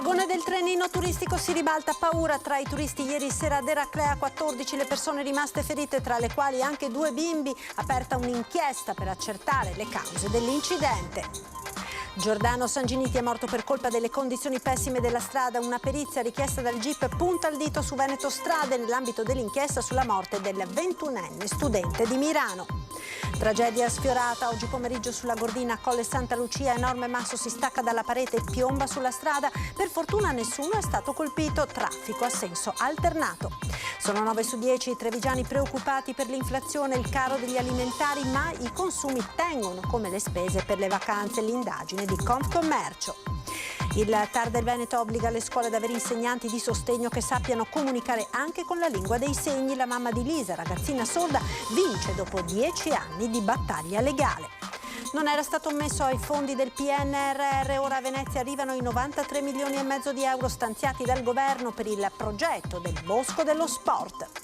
Vagone del trenino turistico si ribalta, paura tra i turisti. Ieri sera ad Eraclea 14 le persone rimaste ferite, tra le quali anche 2 bimbi. Aperta un'inchiesta per accertare le cause dell'incidente. Giordano Sanginiti è morto per colpa delle condizioni pessime della strada. Una perizia richiesta dal GIP punta il dito su Veneto Strade nell'ambito dell'inchiesta sulla morte del 21enne studente di Mirano. Tragedia sfiorata oggi pomeriggio sulla Gordina a Colle Santa Lucia. Enorme masso si stacca dalla parete e piomba sulla strada. Per fortuna nessuno è stato colpito. Traffico a senso alternato. Sono 9 su 10 i trevigiani preoccupati per l'inflazione e il caro degli alimentari, ma i consumi tengono, come le spese per le vacanze. L'indagine di Confcommercio. Il TAR del Veneto obbliga le scuole ad avere insegnanti di sostegno che sappiano comunicare anche con la lingua dei segni. La mamma di Lisa, ragazzina sorda, vince dopo 10 anni di battaglia legale. Non era stato messo ai fondi del PNRR, ora a Venezia arrivano i 93 milioni e mezzo di euro stanziati dal governo per il progetto del Bosco dello Sport.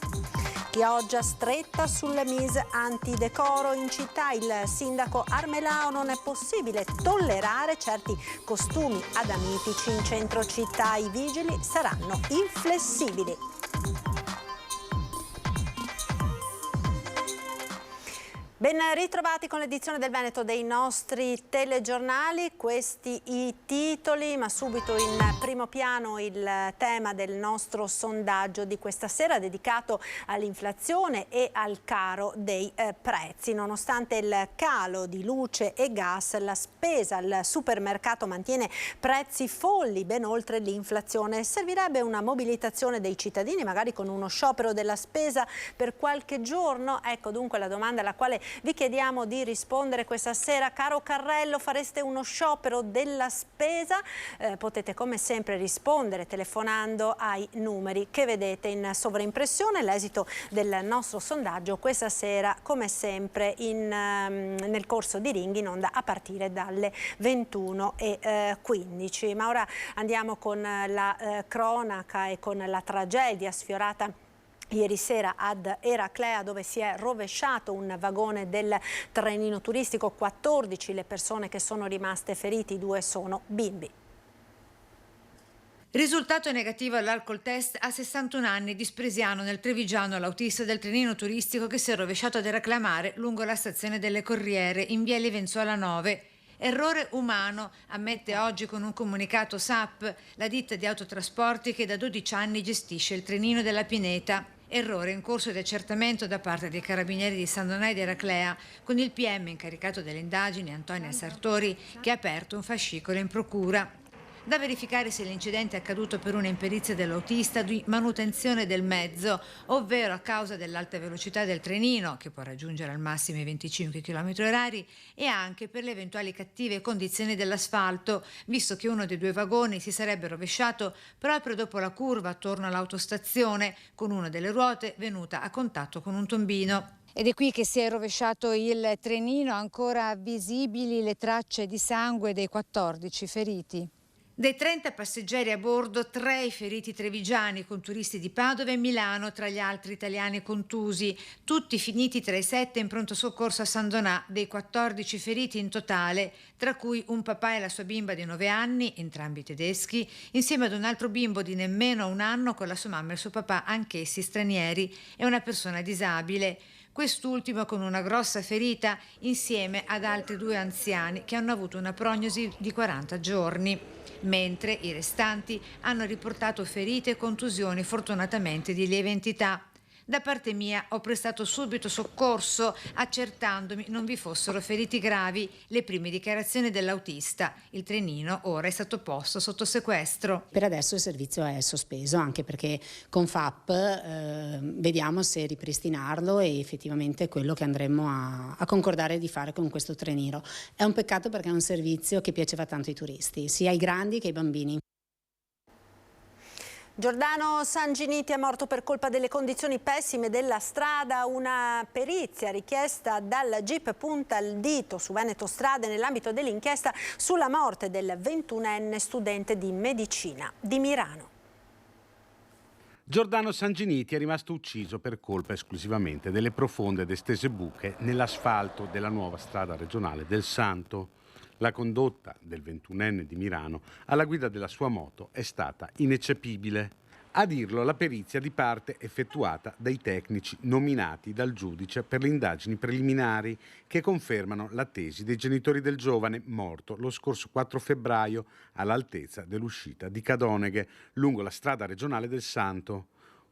Pioggia stretta sulle mise antidecoro in città. Il sindaco Armelao: non è possibile tollerare certi costumi adamitici in centro città. I vigili saranno inflessibili. Ben ritrovati con l'edizione del Veneto dei nostri telegiornali. Questi i titoli, ma subito in primo piano il tema del nostro sondaggio di questa sera, dedicato all'inflazione e al caro dei prezzi. Nonostante il calo di luce e gas, la spesa al supermercato mantiene prezzi folli, ben oltre l'inflazione. Servirebbe una mobilitazione dei cittadini, magari con uno sciopero della spesa per qualche giorno? Ecco dunque la domanda alla quale vi chiediamo di rispondere questa sera. Caro Carrello, fareste uno sciopero della spesa? Potete come sempre rispondere telefonando ai numeri che vedete in sovraimpressione. L'esito del nostro sondaggio questa sera, come sempre, nel corso di Ring in onda a partire dalle 21:15. Ma ora andiamo con la cronaca e con la tragedia sfiorata ieri sera ad Eraclea, dove si è rovesciato un vagone del trenino turistico. 14 le persone che sono rimaste ferite, 2 sono bimbi. Risultato negativo all'alcol test a 61 anni di Spresiano nel Trevigiano, l'autista del trenino turistico che si è rovesciato ad Eraclea Mare lungo la stazione delle Corriere in via Livenzuola 9. Errore umano, ammette oggi con un comunicato SAP la ditta di autotrasporti che da 12 anni gestisce il trenino della Pineta. Errore in corso di accertamento da parte dei carabinieri di San Donà ed Eraclea, con il PM incaricato delle indagini, Antonia Sartori, che ha aperto un fascicolo in procura. Da verificare se l'incidente è accaduto per una imperizia dell'autista di manutenzione del mezzo, ovvero a causa dell'alta velocità del trenino, che può raggiungere al massimo i 25 km/h, e anche per le eventuali cattive condizioni dell'asfalto, visto che uno dei 2 vagoni si sarebbe rovesciato proprio dopo la curva attorno all'autostazione, con una delle ruote venuta a contatto con un tombino. Ed è qui che si è rovesciato il trenino, ancora visibili le tracce di sangue dei 14 feriti. Dei 30 passeggeri a bordo, 3 i feriti trevigiani, con turisti di Padova e Milano tra gli altri italiani contusi, tutti finiti tra i 7 in pronto soccorso a San Donà. Dei 14 feriti in totale, tra cui un papà e la sua bimba di 9 anni, entrambi tedeschi, insieme ad un altro bimbo di nemmeno 1 anno con la sua mamma e il suo papà, anch'essi stranieri, e una persona disabile. Quest'ultimo con una grossa ferita, insieme ad altri 2 anziani che hanno avuto una prognosi di 40 giorni, mentre i restanti hanno riportato ferite e contusioni fortunatamente di lieve entità. Da parte mia ho prestato subito soccorso, accertandomi non vi fossero feriti gravi. Le prime dichiarazioni dell'autista. Il trenino ora è stato posto sotto sequestro. Per adesso il servizio è sospeso, anche perché con FAP vediamo se ripristinarlo, e effettivamente è quello che andremo a concordare di fare con questo trenino. È un peccato perché è un servizio che piaceva tanto ai turisti, sia ai grandi che ai bambini. Giordano Sanginiti è morto per colpa delle condizioni pessime della strada. Una perizia richiesta dal GIP punta il dito su Veneto Strade nell'ambito dell'inchiesta sulla morte del 21enne studente di medicina di Mirano. Giordano Sanginiti è rimasto ucciso per colpa esclusivamente delle profonde ed estese buche nell'asfalto della nuova strada regionale del Santo. La condotta del 21enne di Mirano alla guida della sua moto è stata ineccepibile. A dirlo la perizia di parte effettuata dai tecnici nominati dal giudice per le indagini preliminari che confermano la tesi dei genitori del giovane morto lo scorso 4 febbraio all'altezza dell'uscita di Cadoneghe lungo la strada regionale del Santo.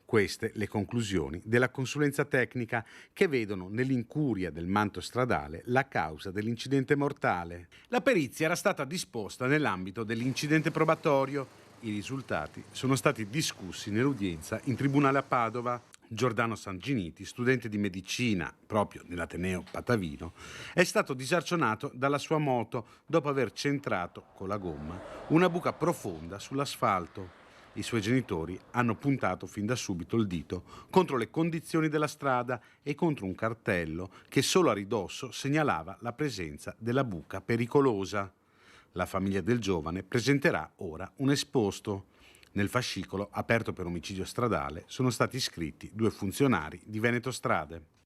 Queste le conclusioni della consulenza tecnica che vedono nell'incuria del manto stradale la causa dell'incidente mortale. La perizia era stata disposta nell'ambito dell'incidente probatorio. I risultati sono stati discussi nell'udienza in tribunale a Padova. Giordano Sanginiti, studente di medicina proprio nell'Ateneo Patavino, è stato disarcionato dalla sua moto dopo aver centrato con la gomma una buca profonda sull'asfalto. I suoi genitori hanno puntato fin da subito il dito contro le condizioni della strada e contro un cartello che solo a ridosso segnalava la presenza della buca pericolosa. La famiglia del giovane presenterà ora un esposto. Nel fascicolo aperto per omicidio stradale sono stati iscritti 2 funzionari di Veneto Strade.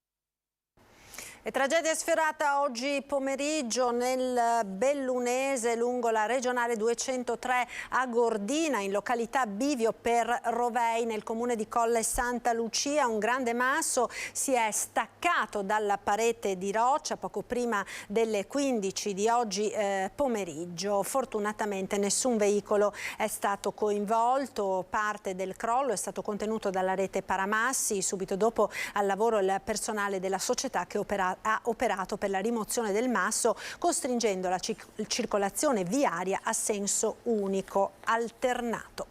E tragedia sfiorata oggi pomeriggio nel Bellunese lungo la regionale 203 a Gordina, in località Bivio per Rovei, nel comune di Colle Santa Lucia. Un grande masso si è staccato dalla parete di roccia poco prima delle 15 di oggi pomeriggio. Fortunatamente nessun veicolo è stato coinvolto, parte del crollo è stato contenuto dalla rete paramassi. Subito dopo al lavoro il personale della società che ha operato per la rimozione del masso, costringendo la circolazione viaria a senso unico alternato.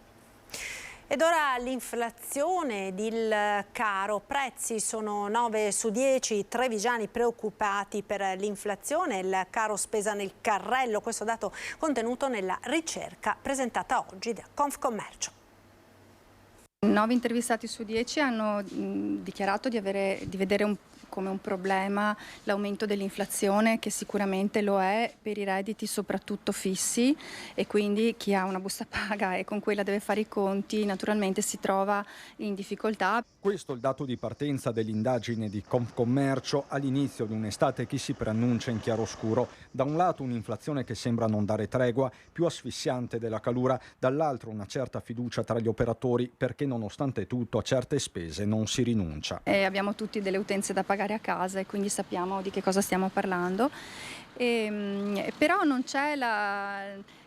Ed ora l'inflazione ed il caro prezzi. Sono 9 su 10 i trevigiani preoccupati per l'inflazione e il caro spesa nel carrello. Questo dato contenuto nella ricerca presentata oggi da Confcommercio. 9 intervistati su 10 hanno dichiarato di vedere come un problema l'aumento dell'inflazione, che sicuramente lo è per i redditi soprattutto fissi, e quindi chi ha una busta paga e con quella deve fare i conti naturalmente si trova in difficoltà. Questo è il dato di partenza dell'indagine di Confcommercio all'inizio di un'estate che si preannuncia in chiaroscuro. Da un lato un'inflazione che sembra non dare tregua, più asfissiante della calura, dall'altro una certa fiducia tra gli operatori perché nonostante tutto a certe spese non si rinuncia. Abbiamo tutti delle utenze da pagare a casa e quindi sappiamo di che cosa stiamo parlando. Però non c'è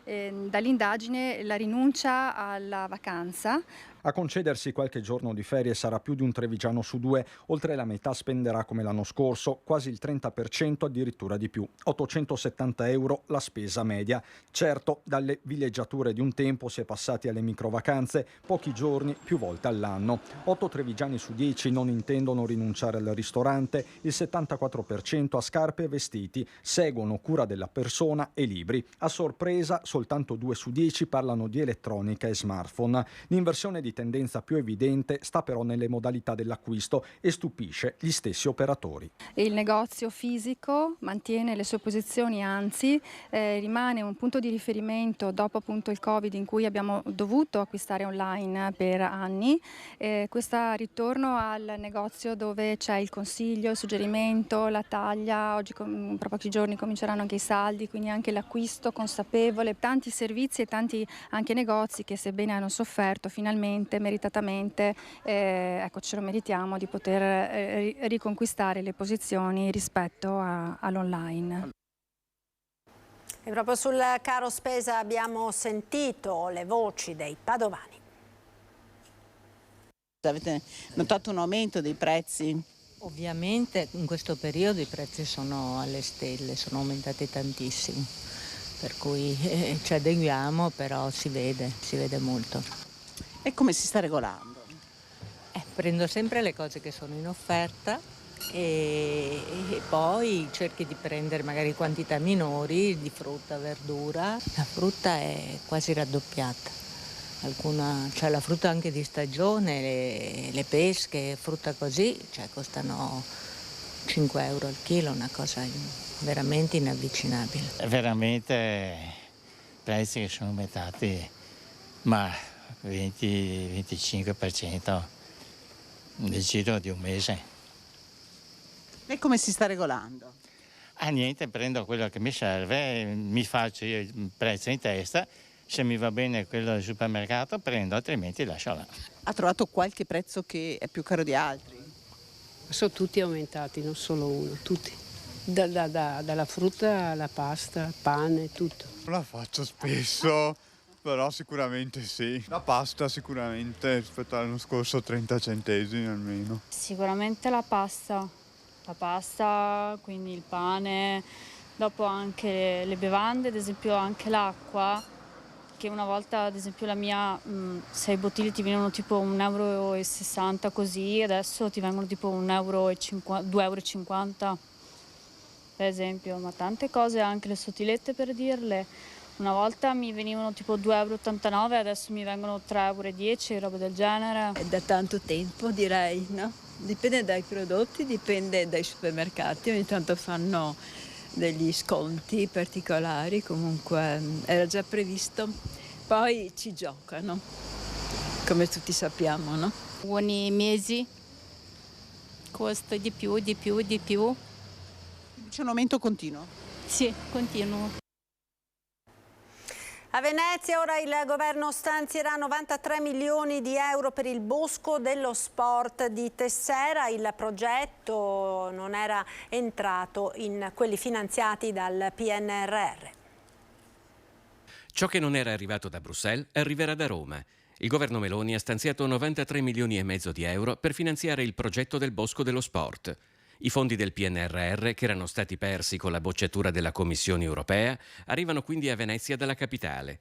dall'indagine la rinuncia alla vacanza. A concedersi qualche giorno di ferie sarà più di un trevigiano su 2, oltre la metà spenderà come l'anno scorso, quasi il 30% addirittura di più, 870 euro la spesa media. Certo, dalle villeggiature di un tempo si è passati alle microvacanze, pochi giorni più volte all'anno. 8 trevigiani su 10 non intendono rinunciare al ristorante, il 74% a scarpe e vestiti, seguono cura della persona e libri. A sorpresa, soltanto 2 su 10 parlano di elettronica e smartphone. L'inversione di tendenza più evidente sta però nelle modalità dell'acquisto e stupisce gli stessi operatori. Il negozio fisico mantiene le sue posizioni, anzi rimane un punto di riferimento dopo appunto il Covid, in cui abbiamo dovuto acquistare online per anni. Questo ritorno al negozio dove c'è il consiglio, il suggerimento, la taglia. Oggi tra pochi giorni cominceranno anche i saldi, quindi anche l'acquisto consapevole. Tanti servizi e tanti anche negozi che, sebbene hanno sofferto, finalmente meritatamente ce lo meritiamo di poter riconquistare le posizioni rispetto all'online. E proprio sul caro spesa abbiamo sentito le voci dei padovani. Avete notato un aumento dei prezzi? Ovviamente in questo periodo i prezzi sono alle stelle, sono aumentati tantissimo, per cui ci adeguiamo, però si vede molto. E come si sta regolando? Prendo sempre le cose che sono in offerta e poi cerchi di prendere magari quantità minori di frutta, verdura. La frutta è quasi raddoppiata, c'è la frutta anche di stagione, le pesche, frutta così, costano 5 euro al chilo, una cosa veramente inavvicinabile. Veramente prezzi che sono aumentati, ma 20-25% nel giro di un mese. E come si sta regolando? Niente, prendo quello che mi serve, mi faccio io il prezzo in testa, se mi va bene quello del supermercato prendo, altrimenti lascio là. Ha trovato qualche prezzo che è più caro di altri? Sono tutti aumentati, non solo uno, tutti. Dalla frutta alla pasta, pane, tutto. Non la faccio spesso, però sicuramente sì. La pasta sicuramente rispetto all'anno scorso 30 centesimi almeno. Sicuramente la pasta, quindi il pane, dopo anche le bevande, ad esempio anche l'acqua, che una volta ad esempio la mia 6 bottiglie ti venivano tipo 1,60 euro così, adesso ti vengono tipo 2,50 euro per esempio, ma tante cose, anche le sottilette per dirle. Una volta mi venivano tipo 2,89 euro, adesso mi vengono 3,10 euro, roba del genere. È da tanto tempo direi, no? Dipende dai prodotti, dipende dai supermercati, ogni tanto fanno degli sconti particolari, comunque era già previsto. Poi ci giocano, come tutti sappiamo, no? Ogni mese costa di più. C'è un aumento continuo? Sì, continuo. A Venezia ora il governo stanzierà 93 milioni di euro per il Bosco dello Sport di Tessera. Il progetto non era entrato in quelli finanziati dal PNRR. Ciò che non era arrivato da Bruxelles arriverà da Roma. Il governo Meloni ha stanziato 93 milioni e mezzo di euro per finanziare il progetto del Bosco dello Sport. I fondi del PNRR, che erano stati persi con la bocciatura della Commissione europea, arrivano quindi a Venezia dalla capitale.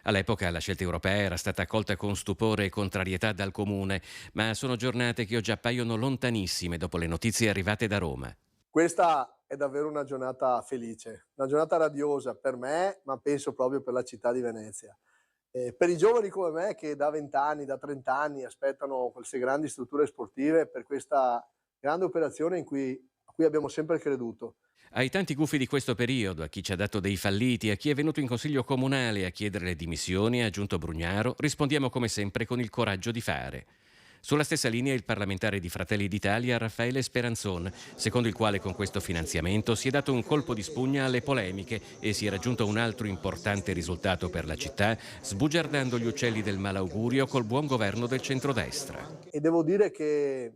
All'epoca la scelta europea era stata accolta con stupore e contrarietà dal Comune, ma sono giornate che oggi appaiono lontanissime dopo le notizie arrivate da Roma. Questa è davvero una giornata felice, una giornata radiosa per me, ma penso proprio per la città di Venezia. Per i giovani come me che da 20 anni, da 30 anni aspettano queste grandi strutture sportive, per questa grande operazione a cui abbiamo sempre creduto. Ai tanti gufi di questo periodo, a chi ci ha dato dei falliti, a chi è venuto in consiglio comunale a chiedere le dimissioni, ha aggiunto Brugnaro, rispondiamo come sempre con il coraggio di fare. Sulla stessa linea il parlamentare di Fratelli d'Italia Raffaele Speranzon, secondo il quale con questo finanziamento si è dato un colpo di spugna alle polemiche e si è raggiunto un altro importante risultato per la città, sbugiardando gli uccelli del malaugurio col buon governo del centrodestra. E devo dire che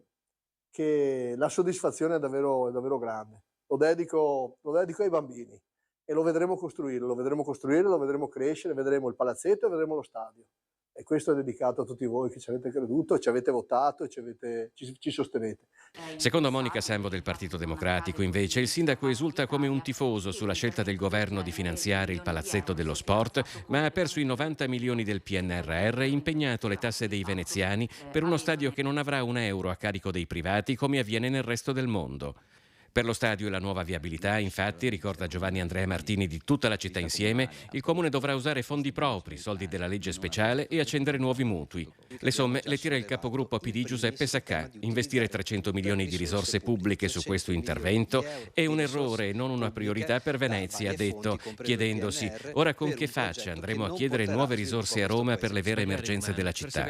la soddisfazione è davvero grande. Lo dedico ai bambini e lo vedremo costruire, lo vedremo crescere, vedremo il palazzetto e vedremo lo stadio. E questo è dedicato a tutti voi che ci avete creduto, ci avete votato e ci sostenete. Secondo Monica Sambo del Partito Democratico, invece, il sindaco esulta come un tifoso sulla scelta del governo di finanziare il palazzetto dello sport, ma ha perso i 90 milioni del PNRR e impegnato le tasse dei veneziani per uno stadio che non avrà un euro a carico dei privati come avviene nel resto del mondo. Per lo stadio e la nuova viabilità, infatti, ricorda Giovanni Andrea Martini di Tutta la città insieme, il Comune dovrà usare fondi propri, soldi della legge speciale e accendere nuovi mutui. Le somme le tira il capogruppo PD Giuseppe Saccà. Investire 300 milioni di risorse pubbliche su questo intervento è un errore e non una priorità per Venezia, ha detto, chiedendosi ora con che faccia andremo a chiedere nuove risorse a Roma per le vere emergenze della città.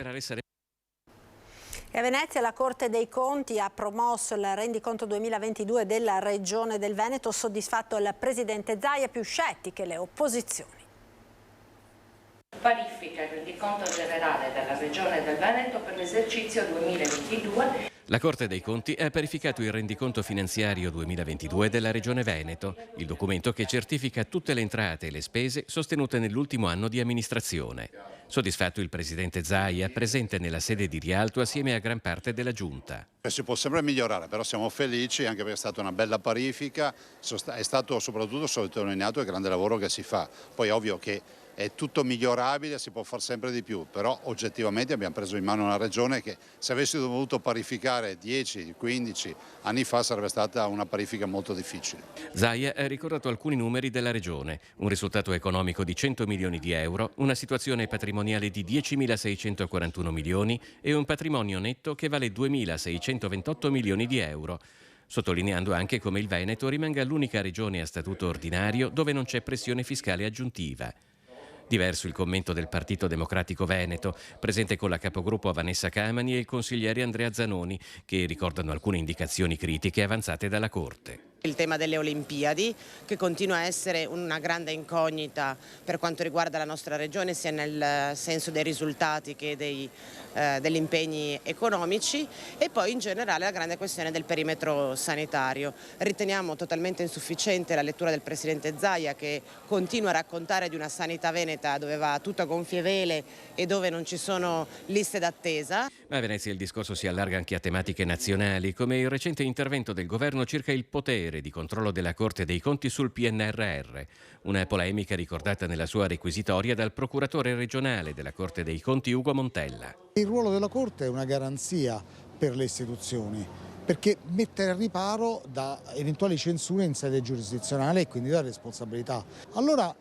E a Venezia la Corte dei Conti ha promosso il rendiconto 2022 della Regione del Veneto, soddisfatto il presidente Zaia, più scettiche le opposizioni. Parifica il rendiconto generale della Regione del Veneto per l'esercizio 2022. La Corte dei Conti ha parificato il rendiconto finanziario 2022 della Regione Veneto, il documento che certifica tutte le entrate e le spese sostenute nell'ultimo anno di amministrazione. Soddisfatto il presidente Zaia, presente nella sede di Rialto assieme a gran parte della Giunta. Si può sempre migliorare, però siamo felici anche perché è stata una bella parifica, è stato soprattutto sottolineato il grande lavoro che si fa. Poi è ovvio che è tutto migliorabile, si può fare sempre di più, però oggettivamente abbiamo preso in mano una regione che se avessi dovuto parificare 10-15 anni fa sarebbe stata una parifica molto difficile. Zaia ha ricordato alcuni numeri della regione, un risultato economico di 100 milioni di euro, una situazione patrimoniale di 10.641 milioni e un patrimonio netto che vale 2.628 milioni di euro. Sottolineando anche come il Veneto rimanga l'unica regione a statuto ordinario dove non c'è pressione fiscale aggiuntiva. Diverso il commento del Partito Democratico Veneto, presente con la capogruppo Vanessa Camani e il consigliere Andrea Zanoni, che ricordano alcune indicazioni critiche avanzate dalla Corte. Il tema delle Olimpiadi, che continua a essere una grande incognita per quanto riguarda la nostra regione, sia nel senso dei risultati che degli impegni economici, e poi in generale la grande questione del perimetro sanitario. Riteniamo totalmente insufficiente la lettura del Presidente Zaia, che continua a raccontare di una sanità veneta dove va tutto a gonfie vele e dove non ci sono liste d'attesa. Ma a Venezia il discorso si allarga anche a tematiche nazionali, come il recente intervento del governo circa il potere di controllo della Corte dei Conti sul PNRR, una polemica ricordata nella sua requisitoria dal procuratore regionale della Corte dei Conti Ugo Montella. Il ruolo della Corte è una garanzia per le istituzioni, perché mette al riparo da eventuali censure in sede giurisdizionale e quindi da responsabilità. Allora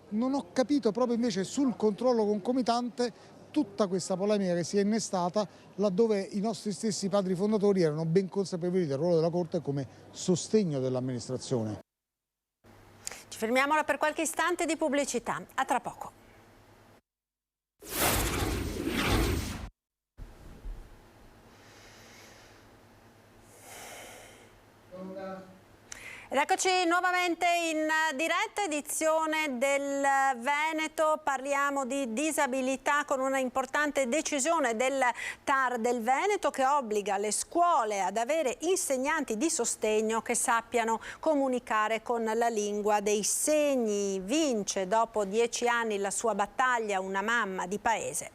non ho capito proprio invece sul controllo concomitante tutta questa polemica che si è innestata laddove i nostri stessi padri fondatori erano ben consapevoli del ruolo della Corte come sostegno dell'amministrazione. Ci fermiamo ora per qualche istante di pubblicità. A tra poco. Ed eccoci nuovamente in diretta, edizione del Veneto. Parliamo di disabilità con una importante decisione del TAR del Veneto che obbliga le scuole ad avere insegnanti di sostegno che sappiano comunicare con la lingua dei segni. Vince dopo 10 anni la sua battaglia una mamma di paese.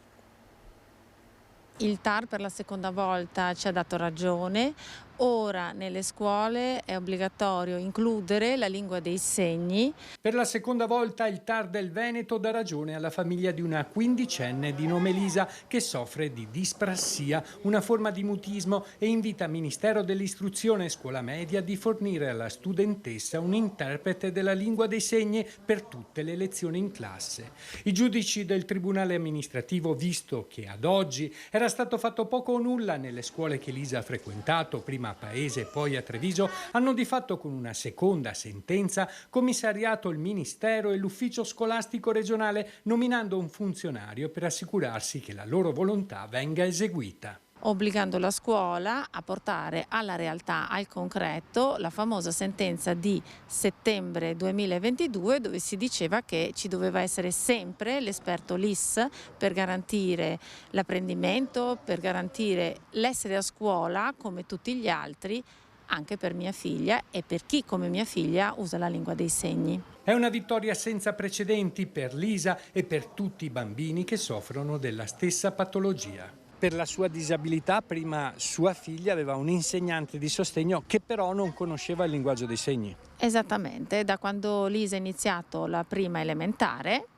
Il TAR per la seconda volta ci ha dato ragione. Ora nelle scuole è obbligatorio includere la lingua dei segni. Per la seconda volta il TAR del Veneto dà ragione alla famiglia di una quindicenne di nome Lisa che soffre di disprassia, una forma di mutismo, e invita Ministero dell'Istruzione e Scuola Media di fornire alla studentessa un interprete della lingua dei segni per tutte le lezioni in classe. I giudici del Tribunale amministrativo, visto che ad oggi era stato fatto poco o nulla nelle scuole che Lisa ha frequentato, prima a Paese e poi a Treviso, hanno di fatto con una seconda sentenza commissariato il Ministero e l'Ufficio Scolastico Regionale, nominando un funzionario per assicurarsi che la loro volontà venga eseguita. Obbligando la scuola a portare alla realtà, al concreto, la famosa sentenza di settembre 2022 dove si diceva che ci doveva essere sempre l'esperto LIS per garantire l'apprendimento, per garantire l'essere a scuola come tutti gli altri, anche per mia figlia e per chi come mia figlia usa la lingua dei segni. È una vittoria senza precedenti per Lisa e per tutti i bambini che soffrono della stessa patologia. Per la sua disabilità, prima sua figlia aveva un insegnante di sostegno che però non conosceva il linguaggio dei segni. Esattamente, da quando Lisa ha iniziato la prima elementare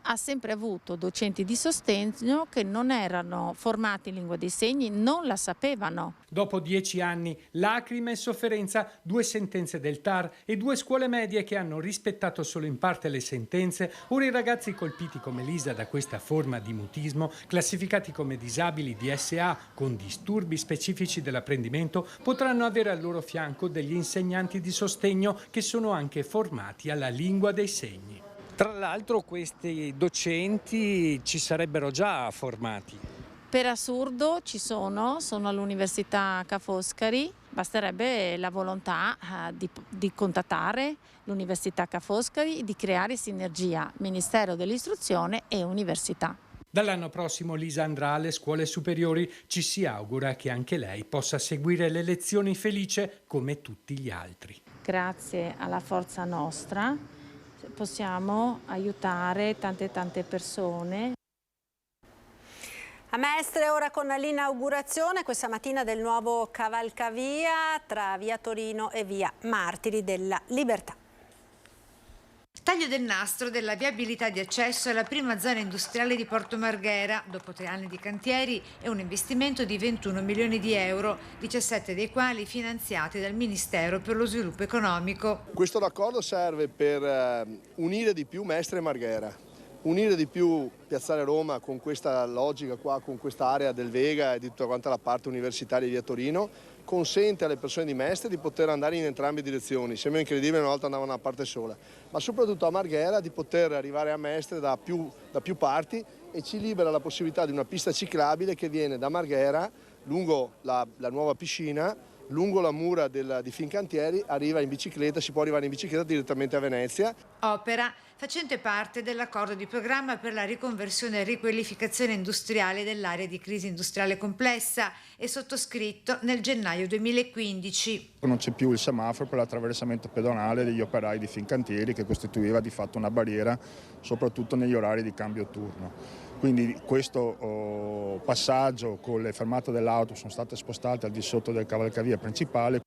ha sempre avuto docenti di sostegno che non erano formati in lingua dei segni, non la sapevano. Dopo 10 anni, lacrime e sofferenza, 2 sentenze del TAR e 2 scuole medie che hanno rispettato solo in parte le sentenze. Ora i ragazzi colpiti come Lisa da questa forma di mutismo, classificati come disabili DSA con disturbi specifici dell'apprendimento, potranno avere al loro fianco degli insegnanti di sostegno che sono anche formati alla lingua dei segni. Tra l'altro questi docenti ci sarebbero già formati. Per assurdo ci sono all'Università Ca' Foscari, basterebbe la volontà di contattare l'Università Ca' Foscari, di creare sinergia Ministero dell'Istruzione e Università. Dall'anno prossimo Lisa andrà alle scuole superiori, ci si augura che anche lei possa seguire le lezioni felice come tutti gli altri. Grazie alla forza nostra possiamo aiutare tante persone. A Mestre ora con l'inaugurazione questa mattina del nuovo cavalcavia tra via Torino e via Martiri della Libertà. Taglio del nastro della viabilità di accesso alla prima zona industriale di Porto Marghera. Dopo 3 anni di cantieri è un investimento di 21 milioni di euro, 17 dei quali finanziati dal Ministero per lo Sviluppo Economico. Questo raccordo serve per unire di più Mestre e Marghera, unire di più Piazzale Roma con questa logica qua, con questa area del Vega e di tutta quanta la parte universitaria di via Torino, consente alle persone di Mestre di poter andare in entrambe le direzioni. Sembra incredibile, una volta andavano da una parte sola, ma soprattutto a Marghera di poter arrivare a Mestre da più parti, e ci libera la possibilità di una pista ciclabile che viene da Marghera lungo la nuova piscina lungo la mura di Fincantieri arriva in bicicletta, si può arrivare in bicicletta direttamente a Venezia. Opera facente parte dell'accordo di programma per la riconversione e riqualificazione industriale dell'area di crisi industriale complessa e sottoscritto nel gennaio 2015. Non c'è più il semaforo per l'attraversamento pedonale degli operai di Fincantieri, che costituiva di fatto una barriera soprattutto negli orari di cambio turno. Quindi questo passaggio con le fermate dell'auto sono state spostate al di sotto del cavalcavia principale.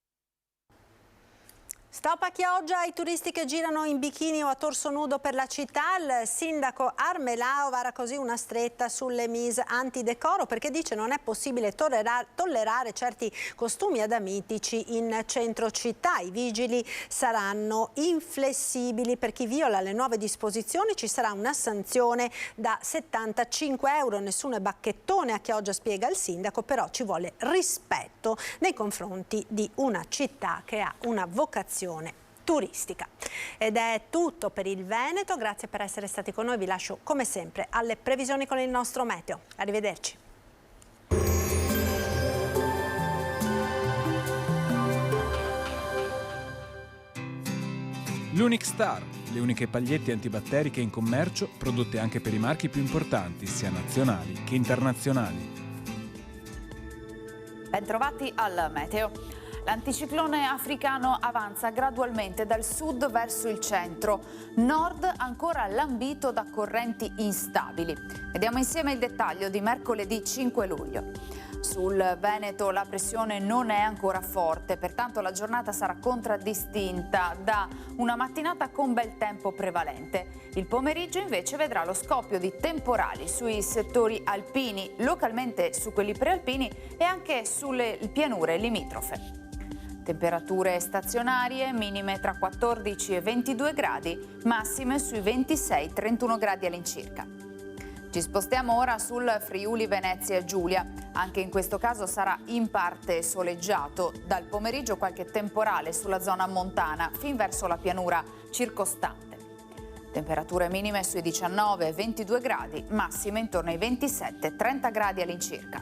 Stop a Chioggia ai turisti che girano in bikini o a torso nudo per la città. Il sindaco Armelao vara così una stretta sulle mise antidecoro perché dice non è possibile tollerare certi costumi adamitici in centro città. I vigili saranno inflessibili. Per chi viola le nuove disposizioni ci sarà una sanzione da 75 euro. Nessuno è bacchettone a Chioggia, spiega il sindaco, però ci vuole rispetto nei confronti di una città che ha una vocazione turistica. Ed è tutto per il Veneto, grazie per essere stati con noi, vi lascio come sempre alle previsioni con il nostro meteo. Arrivederci. L'Unic Star, le uniche pagliette antibatteriche in commercio, prodotte anche per i marchi più importanti, sia nazionali che internazionali. Bentrovati al meteo. L'anticiclone africano avanza gradualmente dal sud verso il centro, nord ancora lambito da correnti instabili. Vediamo insieme il dettaglio di mercoledì 5 luglio. Sul Veneto la pressione non è ancora forte, pertanto la giornata sarà contraddistinta da una mattinata con bel tempo prevalente. Il pomeriggio invece vedrà lo scoppio di temporali sui settori alpini, localmente su quelli prealpini e anche sulle pianure limitrofe. Temperature stazionarie, minime tra 14 e 22 gradi, massime sui 26-31 gradi all'incirca. Ci spostiamo ora sul Friuli Venezia Giulia. Anche in questo caso sarà in parte soleggiato. Dal pomeriggio qualche temporale sulla zona montana fin verso la pianura circostante. Temperature minime sui 19-22 gradi, massime intorno ai 27-30 gradi all'incirca.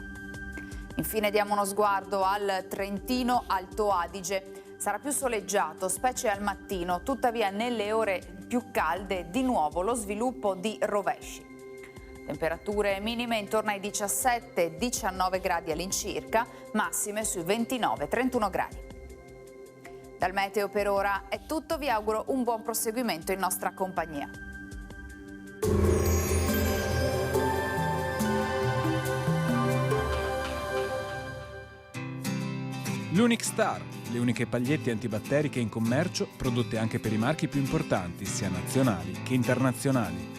Infine diamo uno sguardo al Trentino Alto Adige. Sarà più soleggiato, specie al mattino, tuttavia nelle ore più calde di nuovo lo sviluppo di rovesci. Temperature minime intorno ai 17-19 gradi all'incirca, massime sui 29-31 gradi. Dal meteo per ora è tutto, vi auguro un buon proseguimento in nostra compagnia. L'Unic Star, le uniche pagliette antibatteriche in commercio, prodotte anche per i marchi più importanti, sia nazionali che internazionali.